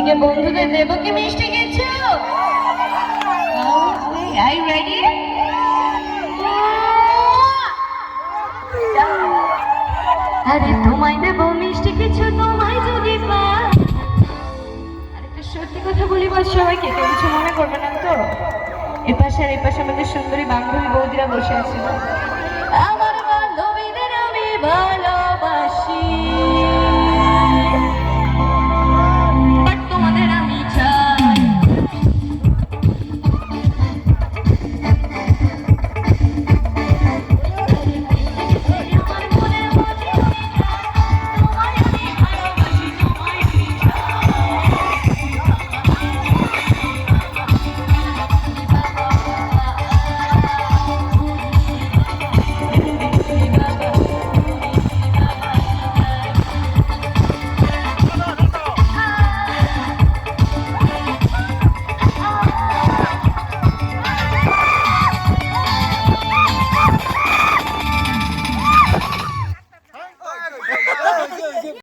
যে বন্ধুদের দেবো কি মিষ্টি কিছু? Are you ready? আরে তোমায় দেবো মিষ্টি কিছু, তোমায় যদি পাই। আরেকটা সত্যি কথা বলি বল সবাইকে, কেউ কিছু মনে করবে না তো? এপাশে আর এপাশে আমাদের সুন্দরী বান্ধবী বৌদিরা বসে আছে। আমার বান্ধবীদের আমি ভালো